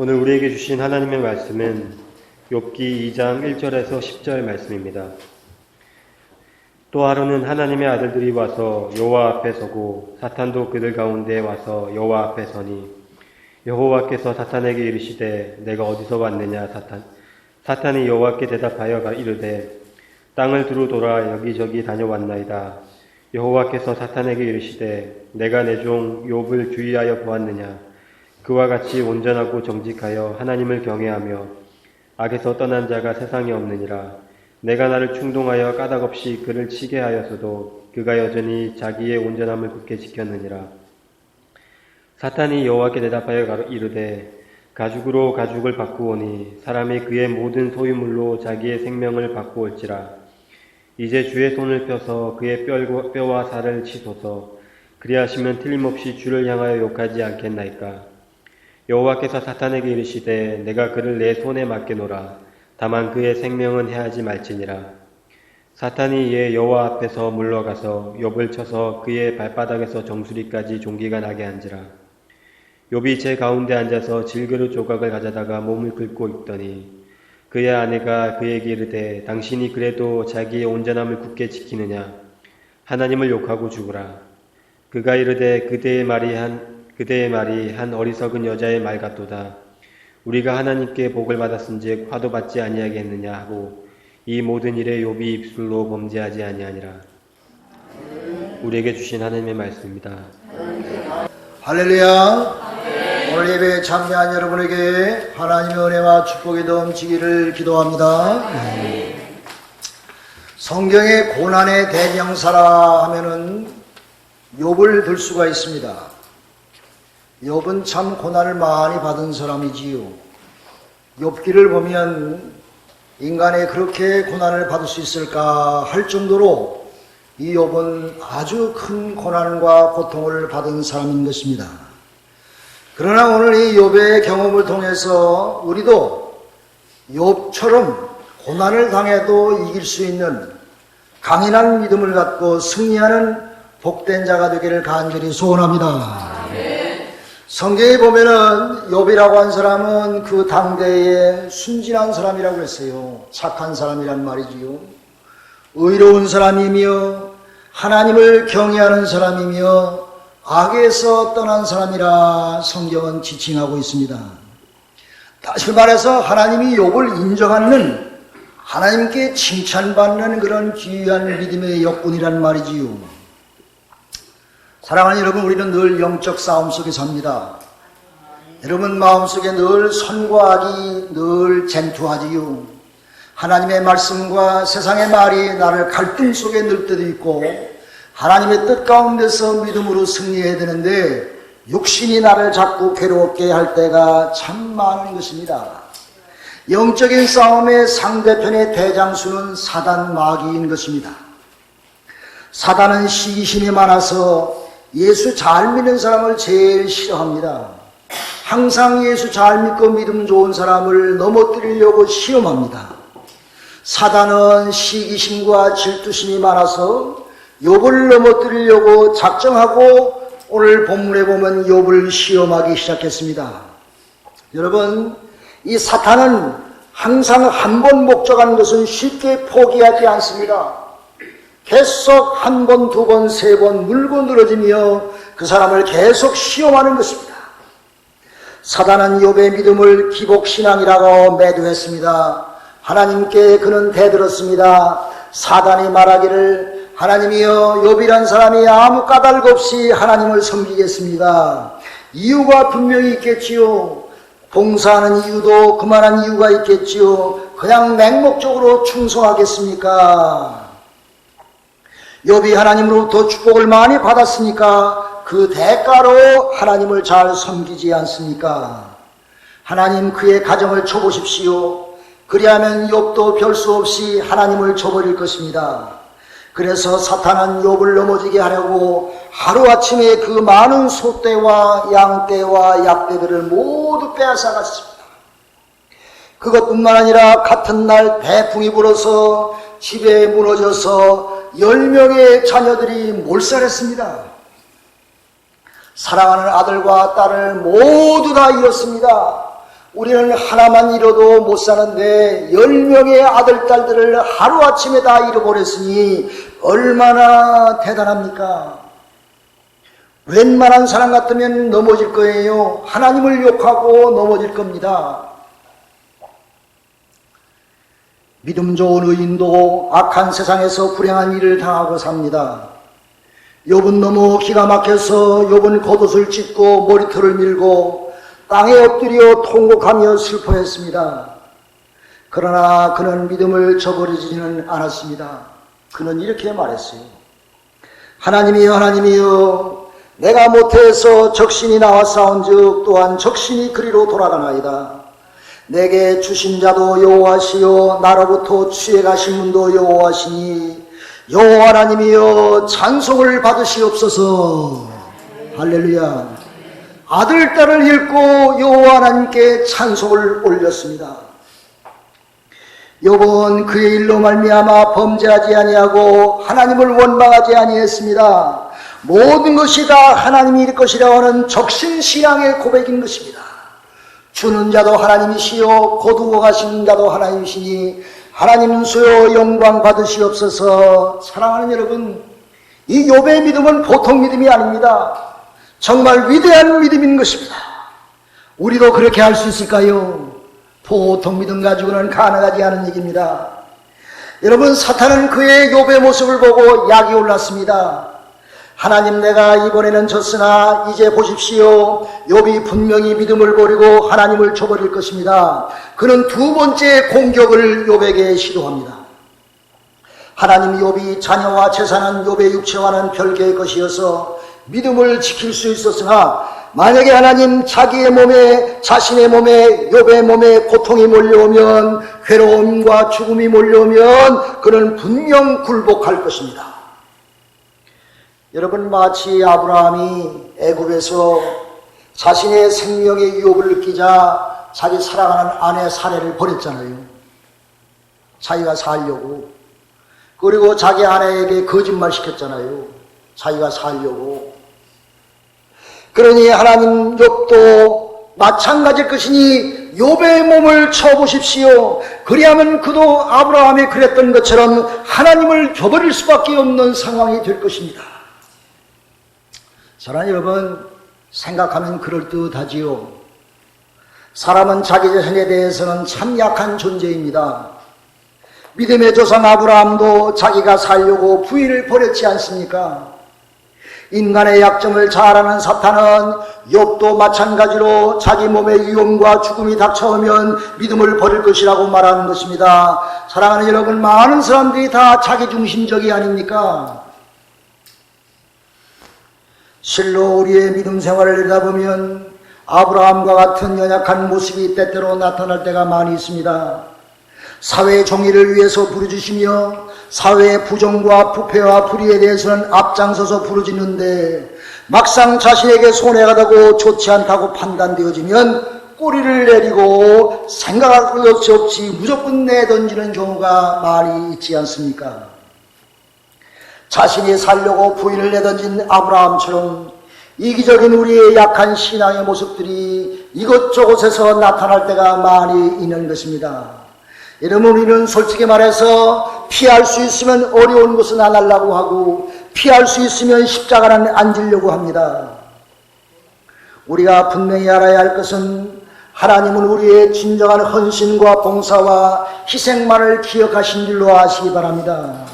오늘 우리에게 주신 하나님의 말씀은 욥기 2장 1절에서 10절 말씀입니다. 또 하루는 하나님의 아들들이 와서 여호와 앞에 서고 사탄도 그들 가운데 와서 여호와 앞에 서니 여호와께서 사탄에게 이르시되 내가 어디서 왔느냐 사탄이 여호와께 대답하여 이르되 땅을 두루 돌아 여기저기 다녀왔나이다. 여호와께서 사탄에게 이르시되 내가 내 종 욥을 주의하여 보았느냐. 그와 같이 온전하고 정직하여 하나님을 경외하며 악에서 떠난 자가 세상에 없느니라. 내가 나를 충동하여 까닭없이 그를 치게 하여서도 그가 여전히 자기의 온전함을 굳게 지켰느니라. 사탄이 여호와께 대답하여 이르되 가죽으로 가죽을 바꾸오니 사람이 그의 모든 소유물로 자기의 생명을 바꾸올지라. 이제 주의 손을 펴서 그의 뼈와 살을 치소서. 그리하시면 틀림없이 주를 향하여 욕하지 않겠나이까. 여호와께서 사탄에게 이르시되 내가 그를 내 손에 맡겨노라. 다만 그의 생명은 해하지 말지니라. 사탄이 이에 여호와 앞에서 물러가서 욥을 쳐서 그의 발바닥에서 정수리까지 종기가 나게 한지라. 욥이 제 가운데 앉아서 질그릇 조각을 가져다가 몸을 긁고 있더니 그의 아내가 그에게 이르되 당신이 그래도 자기의 온전함을 굳게 지키느냐. 하나님을 욕하고 죽으라. 그가 이르되 그대의 말이 한 어리석은 여자의 말 같도다. 우리가 하나님께 복을 받았은즉 화도 받지 아니하겠느냐 하고 이 모든 일에 욥이 입술로 범죄하지 아니하니라. 우리에게 주신 하나님의 말씀입니다. 할렐루야. 오늘 예배에 참여한 여러분에게 하나님의 은혜와 축복이 넘치기를 기도합니다. 성경의 고난의 대명사라 하면은 욥을 들 수가 있습니다. 욥은 참 고난을 많이 받은 사람이지요. 욥기를 보면 인간이 그렇게 고난을 받을 수 있을까 할 정도로 이 욥은 아주 큰 고난과 고통을 받은 사람인 것입니다. 그러나 오늘 이 욥의 경험을 통해서 우리도 욥처럼 고난을 당해도 이길 수 있는 강인한 믿음을 갖고 승리하는 복된 자가 되기를 간절히 소원합니다. 성경에 보면은 욥이라고 한 사람은 그 당대에 순진한 사람이라고 했어요. 착한 사람이란 말이지요. 의로운 사람이며 하나님을 경외하는 사람이며 악에서 떠난 사람이라 성경은 지칭하고 있습니다. 다시 말해서 하나님이 욥을 인정하는 하나님께 칭찬받는 그런 귀한 믿음의 역군이란 말이지요. 사랑하는 여러분, 우리는 늘 영적 싸움 속에 삽니다. 여러분 마음속에 늘 선과 악이 늘 쟁투하지요. 하나님의 말씀과 세상의 말이 나를 갈등 속에 넣을 때도 있고 하나님의 뜻 가운데서 믿음으로 승리해야 되는데 육신이 나를 자꾸 괴롭게 할 때가 참 많은 것입니다. 영적인 싸움의 상대편의 대장수는 사단 마귀인 것입니다. 사단은 시기심이 많아서 예수 잘 믿는 사람을 제일 싫어합니다. 항상 예수 잘 믿고 믿음 좋은 사람을 넘어뜨리려고 시험합니다. 사단은 시기심과 질투심이 많아서 욥을 넘어뜨리려고 작정하고 오늘 본문에 보면 욥을 시험하기 시작했습니다. 여러분, 이 사탄은 항상 한 번 목적한 것은 쉽게 포기하지 않습니다. 계속 한 번, 두 번, 세 번 물고 늘어지며 그 사람을 계속 시험하는 것입니다. 사단은 욥의 믿음을 기복신앙이라고 매도했습니다. 하나님께 그는 대들었습니다. 사단이 말하기를 하나님이여 욥이란 사람이 아무 까닭 없이 하나님을 섬기겠습니다. 이유가 분명히 있겠지요. 봉사하는 이유도 그만한 이유가 있겠지요. 그냥 맹목적으로 충성하겠습니까? 욥이 하나님으로부터 축복을 많이 받았으니까 그 대가로 하나님을 잘 섬기지 않습니까? 하나님 그의 가정을 쳐보십시오. 그리하면 욥도 별 수 없이 하나님을 쳐버릴 것입니다. 그래서 사탄은 욥을 넘어지게 하려고 하루아침에 그 많은 소떼와 양떼와 약떼들을 모두 빼앗아갔습니다. 그것뿐만 아니라 같은 날 태풍이 불어서 집에 무너져서 10명의 자녀들이 몰살했습니다. 사랑하는 아들과 딸을 모두 다 잃었습니다. 우리는 하나만 잃어도 못 사는데 10명의 아들, 딸들을 하루아침에 다 잃어버렸으니 얼마나 대단합니까? 웬만한 사람 같으면 넘어질 거예요. 하나님을 욕하고 넘어질 겁니다. 믿음 좋은 의인도 악한 세상에서 불행한 일을 당하고 삽니다. 욥은 너무 기가 막혀서 욥은 겉옷을 찢고 머리털을 밀고 땅에 엎드려 통곡하며 슬퍼했습니다. 그러나 그는 믿음을 저버리지는 않았습니다. 그는 이렇게 말했어요. 하나님이여, 하나님이여, 내가 못해서 적신이 나와 싸운즉 또한 적신이 그리로 돌아가나이다. 내게 주신 자도 여호와시요 나로부터 취해가신 분도 여호와시니 여호와 하나님이여 찬송을 받으시옵소서. 할렐루야. 아들, 딸을 잃고 여호와 하나님께 찬송을 올렸습니다. 욥은 그의 일로 말미암아 범죄하지 아니하고 하나님을 원망하지 아니했습니다. 모든 것이 다 하나님이 일 것이라고 하는 적신신앙의 고백인 것입니다. 주는 자도 하나님이시요 거두어 가시는 자도 하나님이시니 하나님은 수요 영광 받으시옵소서. 사랑하는 여러분, 이 욥의 믿음은 보통 믿음이 아닙니다. 정말 위대한 믿음인 것입니다. 우리도 그렇게 할 수 있을까요? 보통 믿음 가지고는 가능하지 않은 얘기입니다. 여러분, 사탄은 그의 욥의 모습을 보고 약이 올랐습니다. 하나님, 내가 이번에는 졌으나 이제 보십시오. 욥이 분명히 믿음을 버리고 하나님을 저버릴 것입니다. 그는 두 번째 공격을 욥에게 시도합니다. 하나님, 욥이 자녀와 재산은 욥의 육체와는 별개의 것이어서 믿음을 지킬 수 있었으나 만약에 하나님 자신의 몸에 욥의 몸에 고통이 몰려오면, 괴로움과 죽음이 몰려오면 그는 분명 굴복할 것입니다. 여러분, 마치 아브라함이 애굽에서 자신의 생명의 위협을 느끼자 자기 사랑하는 아내 사례를 버렸잖아요. 자기가 살려고. 그리고 자기 아내에게 거짓말 시켰잖아요. 자기가 살려고. 그러니 하나님, 욥도 마찬가지일 것이니 욥의 몸을 쳐보십시오. 그리하면 그도 아브라함이 그랬던 것처럼 하나님을 저버릴 수밖에 없는 상황이 될 것입니다. 사랑하는 여러분, 생각하면 그럴듯하지요. 사람은 자기 자신에 대해서는 참 약한 존재입니다. 믿음의 조상 아브라함도 자기가 살려고 부인을 버렸지 않습니까? 인간의 약점을 잘 아는 사탄은 욥도 마찬가지로 자기 몸의 위험과 죽음이 닥쳐오면 믿음을 버릴 것이라고 말하는 것입니다. 사랑하는 여러분, 많은 사람들이 다 자기중심적이 아닙니까? 실로 우리의 믿음 생활을 내다보면 아브라함과 같은 연약한 모습이 때때로 나타날 때가 많이 있습니다. 사회의 정의를 위해서 부르짖으며 사회의 부정과 부패와 불의에 대해서는 앞장서서 부르짖는데 막상 자신에게 손해가 되고 좋지 않다고 판단되어지면 꼬리를 내리고 생각할 것이 없이 무조건 내던지는 경우가 많이 있지 않습니까? 자신이 살려고 부인을 내던진 아브라함처럼 이기적인 우리의 약한 신앙의 모습들이 이것저것에서 나타날 때가 많이 있는 것입니다. 여러분, 우리는 솔직히 말해서 피할 수 있으면 어려운 것은 안 하려고 하고 피할 수 있으면 십자가는 안 지려고 합니다. 우리가 분명히 알아야 할 것은 하나님은 우리의 진정한 헌신과 봉사와 희생만을 기억하신 줄로 아시기 바랍니다.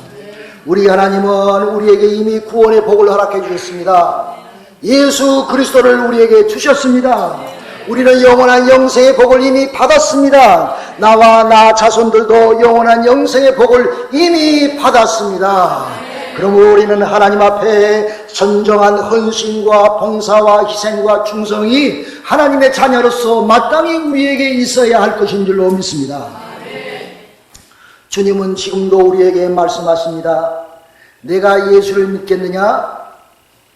우리 하나님은 우리에게 이미 구원의 복을 허락해 주셨습니다. 예수 그리스도를 우리에게 주셨습니다. 우리는 영원한 영생의 복을 이미 받았습니다. 나와 나 자손들도 영원한 영생의 복을 이미 받았습니다. 그러므로 우리는 하나님 앞에 전정한 헌신과 봉사와 희생과 충성이 하나님의 자녀로서 마땅히 우리에게 있어야 할 것인 줄로 믿습니다. 주님은 지금도 우리에게 말씀하십니다. 내가 예수를 믿겠느냐?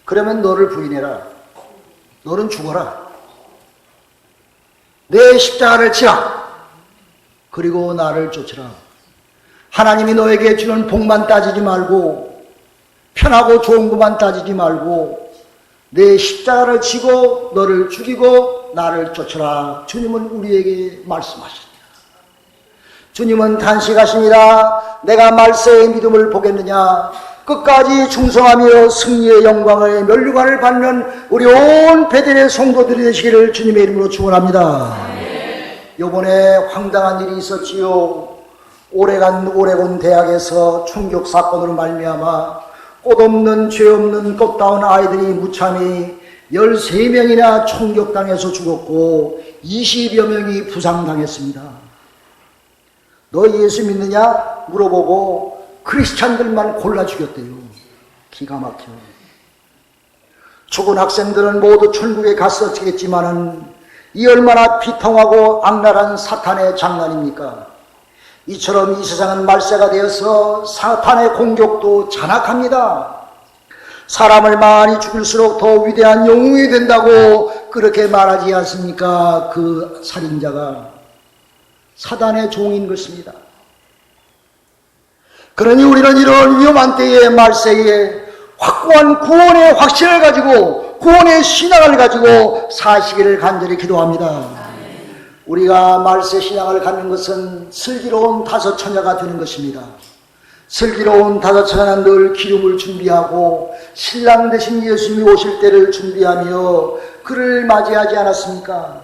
그러면 너를 부인해라. 너는 죽어라. 내 십자가를 지라. 그리고 나를 쫓으라. 하나님이 너에게 주는 복만 따지지 말고 편하고 좋은 것만 따지지 말고 내 십자가를 지고 너를 죽이고 나를 쫓으라. 주님은 우리에게 말씀하십니다. 주님은 단식하십니다. 내가 말세의 믿음을 보겠느냐. 끝까지 충성하며 승리의 영광을 면류관을 받는 우리 온 베델의 성도들이 되시기를 주님의 이름으로 축원합니다. 요번에 황당한 일이 있었지요. 오레간 오레곤 대학에서 총격 사건으로 말미암아 꽃 없는 죄 없는 꽃다운 아이들이 무참히 13명이나 총격당해서 죽었고 20여 명이 부상당했습니다. 너 예수 믿느냐? 물어보고 크리스찬들만 골라 죽였대요. 기가 막혀. 죽은 학생들은 모두 천국에 갔었겠지만은 이 얼마나 비통하고 악랄한 사탄의 장난입니까? 이처럼 이 세상은 말세가 되어서 사탄의 공격도 잔악합니다. 사람을 많이 죽일수록 더 위대한 영웅이 된다고 그렇게 말하지 않습니까? 그 살인자가 사단의 종인 것입니다. 그러니 우리는 이런 위험한 때에 말세에 확고한 구원의 확신을 가지고 구원의 신앙을 가지고 사시기를 간절히 기도합니다. 우리가 말세 신앙을 갖는 것은 슬기로운 다섯 처녀가 되는 것입니다. 슬기로운 다섯 처녀는 늘 기름을 준비하고 신랑 되신 예수님이 오실 때를 준비하며 그를 맞이하지 않았습니까?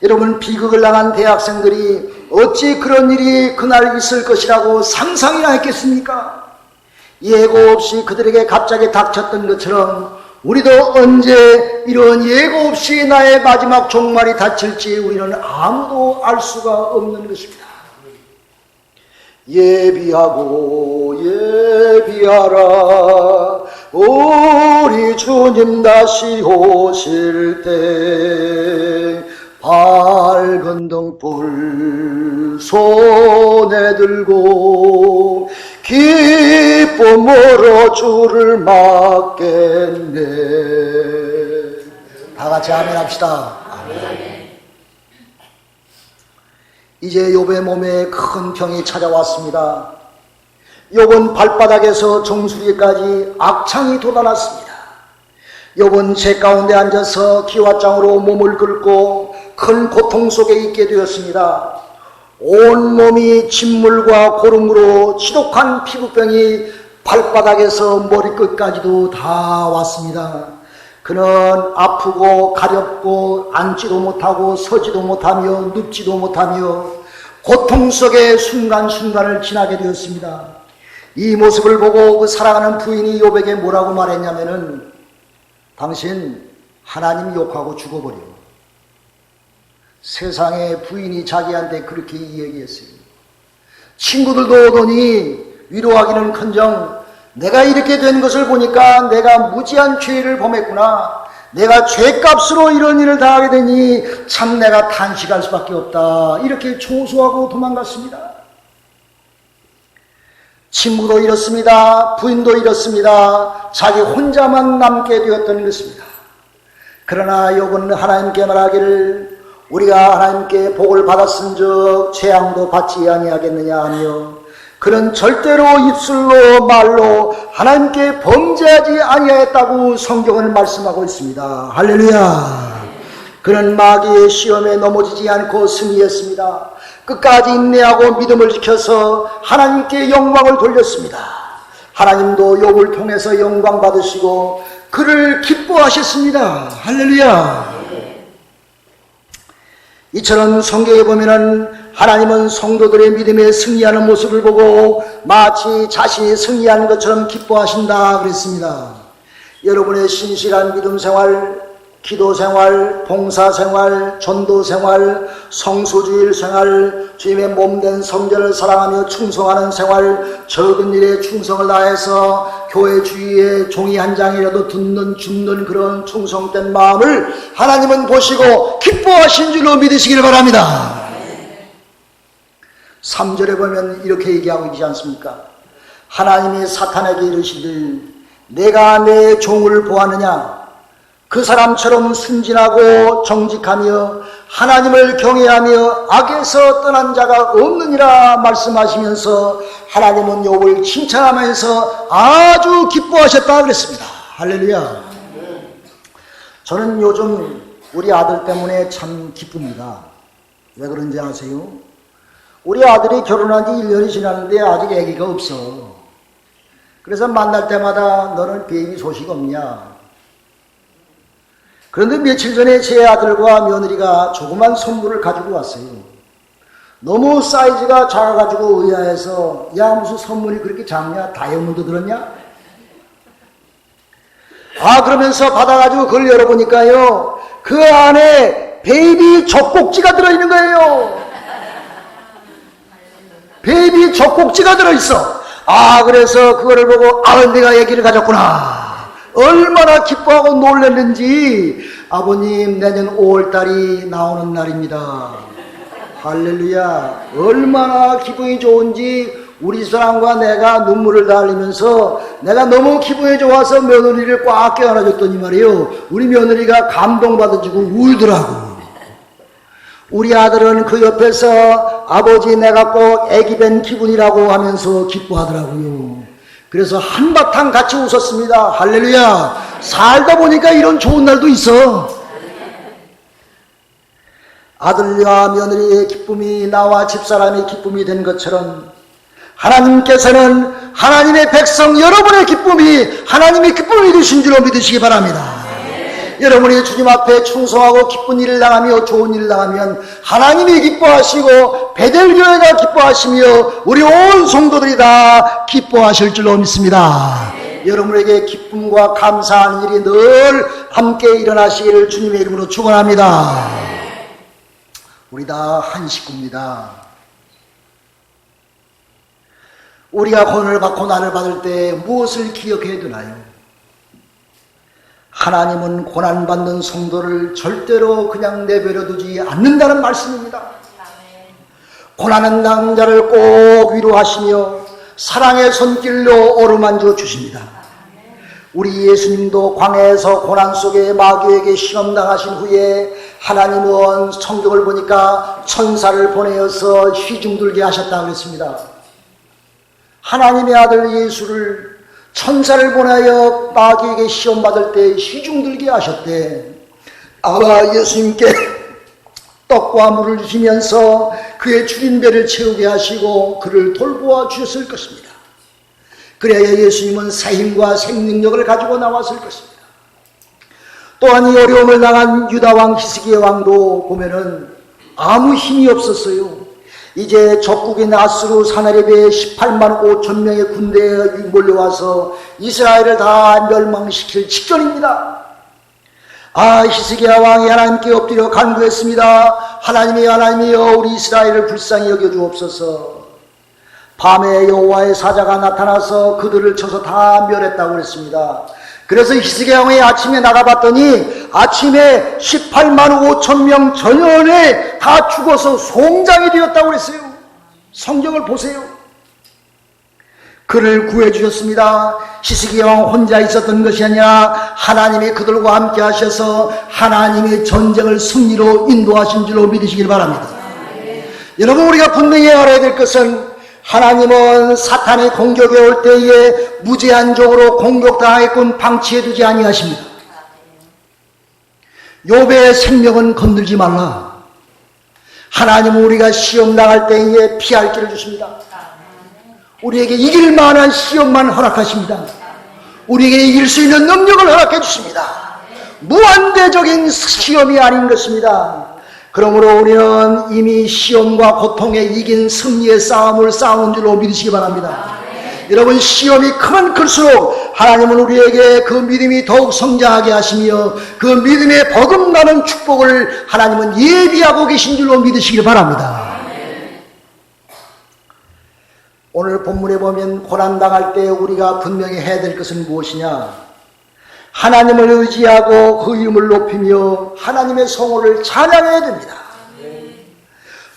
여러분, 비극을 당한 대학생들이 어찌 그런 일이 그날 있을 것이라고 상상이나 했겠습니까? 예고 없이 그들에게 갑자기 닥쳤던 것처럼 우리도 언제 이런 예고 없이 나의 마지막 종말이 닥칠지 우리는 아무도 알 수가 없는 것입니다. 예비하고 예비하라. 우리 주님 다시 오실 때 밝은 등불 손에 들고 기쁨으로 주를 맞겠네. 다 같이 아멘 합시다. 이제 욥의 몸에 큰 병이 찾아왔습니다. 욥은 발바닥에서 정수리까지 악창이 돋아났습니다. 욥은 제 가운데 앉아서 기와장으로 몸을 긁고 큰 고통 속에 있게 되었습니다. 온몸이 진물과 고름으로 지독한 피부병이 발바닥에서 머리끝까지도 다 왔습니다. 그는 아프고 가렵고 앉지도 못하고 서지도 못하며 눕지도 못하며 고통 속에 순간순간을 지나게 되었습니다. 이 모습을 보고 그 사랑하는 부인이 욥에게 뭐라고 말했냐면은 당신 하나님 욕하고 죽어버려. 세상에 부인이 자기한테 그렇게 얘기했어요. 친구들도 오더니 위로하기는커녕 내가 이렇게 된 것을 보니까 내가 무지한 죄를 범했구나. 내가 죄값으로 이런 일을 당하게 되니 참 내가 탄식할 수밖에 없다. 이렇게 조소하고 도망갔습니다. 친구도 잃었습니다. 부인도 잃었습니다. 자기 혼자만 남게 되었던 것입니다. 그러나 욥은 하나님께 말하기를 우리가 하나님께 복을 받았은즉 재앙도 받지 아니하겠느냐 하며 그는 절대로 입술로 말로 하나님께 범죄하지 아니하였다고 성경은 말씀하고 있습니다. 할렐루야. 그는 마귀의 시험에 넘어지지 않고 승리했습니다. 끝까지 인내하고 믿음을 지켜서 하나님께 영광을 돌렸습니다. 하나님도 욥을 통해서 영광 받으시고 그를 기뻐하셨습니다. 할렐루야. 이처럼 성경에 보면은 하나님은 성도들의 믿음에 승리하는 모습을 보고 마치 자신이 승리하는 것처럼 기뻐하신다 그랬습니다. 여러분의 신실한 믿음 생활, 기도 생활, 봉사 생활, 전도 생활, 성소주일 생활, 주님의 몸된 성전을 사랑하며 충성하는 생활, 적은 일에 충성을 다해서 교회 주위에 종이 한 장이라도 줍는 그런 충성된 마음을 하나님은 보시고 기뻐하신 줄로 믿으시기를 바랍니다. 3절에 보면 이렇게 얘기하고 있지 않습니까? 하나님이 사탄에게 이르시길 내가 내 종을 보았느냐? 그 사람처럼 순진하고 정직하며 하나님을 경외하며 악에서 떠난 자가 없느니라 말씀하시면서 하나님은 욥을 칭찬하면서 아주 기뻐하셨다 그랬습니다. 할렐루야. 저는 요즘 우리 아들 때문에 참 기쁩니다. 왜 그런지 아세요? 우리 아들이 결혼한 지 1년이 지났는데 아직 아기가 없어. 그래서 만날 때마다 너는 베이비 소식 없냐? 그런데 며칠 전에 제 아들과 며느리가 조그만 선물을 가지고 왔어요. 너무 사이즈가 작아가지고 의아해서 야 무슨 선물이 그렇게 작냐? 다이아몬드 들었냐? 그러면서 받아가지고 그걸 열어보니까요 그 안에 베이비 젖꼭지가 들어있는 거예요. 베이비 젖꼭지가 들어있어. 그래서 그거를 보고 내가 아기를 가졌구나. 얼마나 기뻐하고 놀랐는지. 아버님 내년 5월달이 나오는 날입니다. 할렐루야. 얼마나 기분이 좋은지 우리 사람과 내가 눈물을 다 흘리면서 내가 너무 기분이 좋아서 며느리를 꽉 껴안아줬더니 말이에요 우리 며느리가 감동받아지고 울더라고. 우리 아들은 그 옆에서 아버지 내가 꼭 애기 뵌 기분이라고 하면서 기뻐하더라고요. 그래서 한바탕 같이 웃었습니다. 할렐루야. 살다 보니까 이런 좋은 날도 있어. 아들과 며느리의 기쁨이 나와 집사람의 기쁨이 된 것처럼 하나님께서는 하나님의 백성 여러분의 기쁨이 하나님의 기쁨이 되신 줄로 믿으시기 바랍니다. 여러분이 주님 앞에 충성하고 기쁜 일을 당하며 좋은 일을 당하면 하나님이 기뻐하시고 베델교회가 기뻐하시며 우리 온 성도들이 다 기뻐하실 줄로 믿습니다. 여러분에게 기쁨과 감사한 일이 늘 함께 일어나시기를 주님의 이름으로 축원합니다. 우리 다 한 식구입니다. 우리가 고난을 받고 난을 받을 때 무엇을 기억해야 되나요? 하나님은 고난받는 성도를 절대로 그냥 내버려 두지 않는다는 말씀입니다. 고난은 당한 자를 꼭 위로하시며 사랑의 손길로 어루만져 주십니다. 우리 예수님도 광야에서 고난 속에 마귀에게 시험당하신 후에 하나님은 성경을 보니까 천사를 보내어서 휘중들게 하셨다고 했습니다. 하나님의 아들 예수를 천사를 보내어 마귀에게 시험받을 때 휘중들게 하셨대. 아마 예수님께 떡과 물을 주시면서 그의 주린 배를 채우게 하시고 그를 돌보아 주셨을 것입니다. 그래야 예수님은 새 힘과 생능력을 가지고 나왔을 것입니다. 또한 이 어려움을 당한 유다왕 히스기야 왕도 보면은 아무 힘이 없었어요. 이제 적국인 아수르 사나립의 18만 5천 명의 군대에 몰려와서 이스라엘을 다 멸망시킬 직전입니다. 히스기야 왕이 하나님께 엎드려 간구했습니다. 하나님이여 우리 이스라엘을 불쌍히 여겨주옵소서. 밤에 여호와의 사자가 나타나서 그들을 쳐서 다 멸했다고 그랬습니다. 그래서 히스기야 왕이 아침에 나가봤더니 아침에 18만 5천 명 전원에 다 죽어서 송장이 되었다고 그랬어요. 성경을 보세요. 그를 구해주셨습니다. 히스기야 왕 혼자 있었던 것이 아니라 하나님이 그들과 함께 하셔서 하나님의 전쟁을 승리로 인도하신 줄로 믿으시길 바랍니다. 여러분 우리가 분명히 알아야 될 것은 하나님은 사탄의 공격에 올 때에 무제한적으로 공격당하게끔 방치해두지 아니하십니다. 욥의 생명은 건들지 말라. 하나님은 우리가 시험 당할 때에 피할 길을 주십니다. 우리에게 이길 만한 시험만 허락하십니다. 우리에게 이길 수 있는 능력을 허락해 주십니다. 무한대적인 시험이 아닌 것입니다. 그러므로 우리는 이미 시험과 고통에 이긴 승리의 싸움을 싸운 줄로 믿으시기 바랍니다. 여러분 시험이 크면 클수록 하나님은 우리에게 그 믿음이 더욱 성장하게 하시며 그 믿음에 버금가는 축복을 하나님은 예비하고 계신 줄로 믿으시기 바랍니다. 오늘 본문에 보면 고난당할 때 우리가 분명히 해야 될 것은 무엇이냐? 하나님을 의지하고 그 이름을 높이며 하나님의 성호를 찬양해야 됩니다.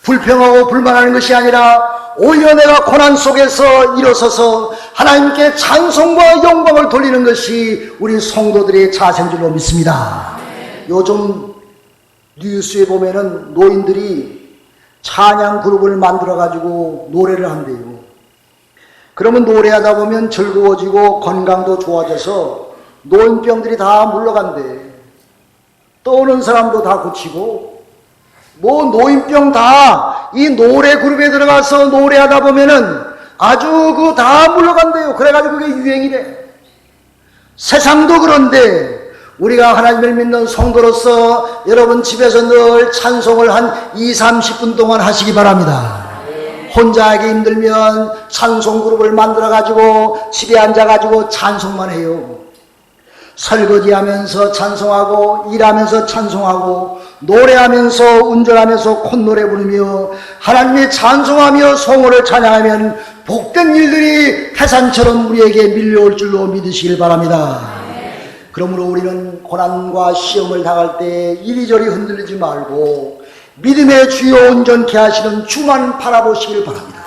불평하고 불만하는 것이 아니라 오히려 내가 고난 속에서 일어서서 하나님께 찬송과 영광을 돌리는 것이 우리 성도들의 자세인 줄로 믿습니다. 요즘 뉴스에 보면은 노인들이 찬양 그룹을 만들어 가지고 노래를 한대요. 그러면 노래하다 보면 즐거워지고 건강도 좋아져서 노인병들이 다 물러간대. 떠오는 사람도 다 고치고, 뭐 노인병 다 이 노래 그룹에 들어가서 노래하다 보면은 아주 그 다 물러간대요. 그래가지고 그게 유행이래. 세상도 그런데 우리가 하나님을 믿는 성도로서 여러분 집에서 늘 찬송을 한 20-30분 동안 하시기 바랍니다. 혼자 하기 힘들면 찬송 그룹을 만들어가지고 집에 앉아가지고 찬송만 해요. 설거지하면서 찬송하고, 일하면서 찬송하고, 노래하면서, 운전하면서 콧노래 부르며 하나님의 찬송하며 성호를 찬양하면 복된 일들이 태산처럼 우리에게 밀려올 줄로 믿으시길 바랍니다. 그러므로 우리는 고난과 시험을 당할 때 이리저리 흔들리지 말고 믿음의 주요 온전케 하시는 주만 바라보시길 바랍니다.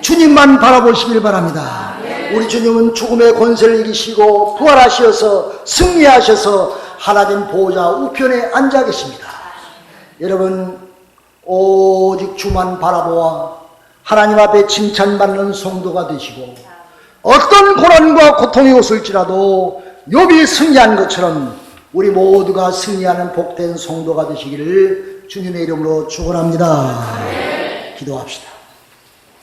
주님만 바라보시길 바랍니다. 우리 주님은 죽음의 권세를 이기시고 부활하셔서 승리하셔서 하나님 보호자 우편에 앉아 계십니다. 여러분, 오직 주만 바라보아 하나님 앞에 칭찬받는 성도가 되시고 어떤 고난과 고통이 오실지라도 욥이 승리한 것처럼 우리 모두가 승리하는 복된 성도가 되시기를 주님의 이름으로 축원합니다. 기도합시다.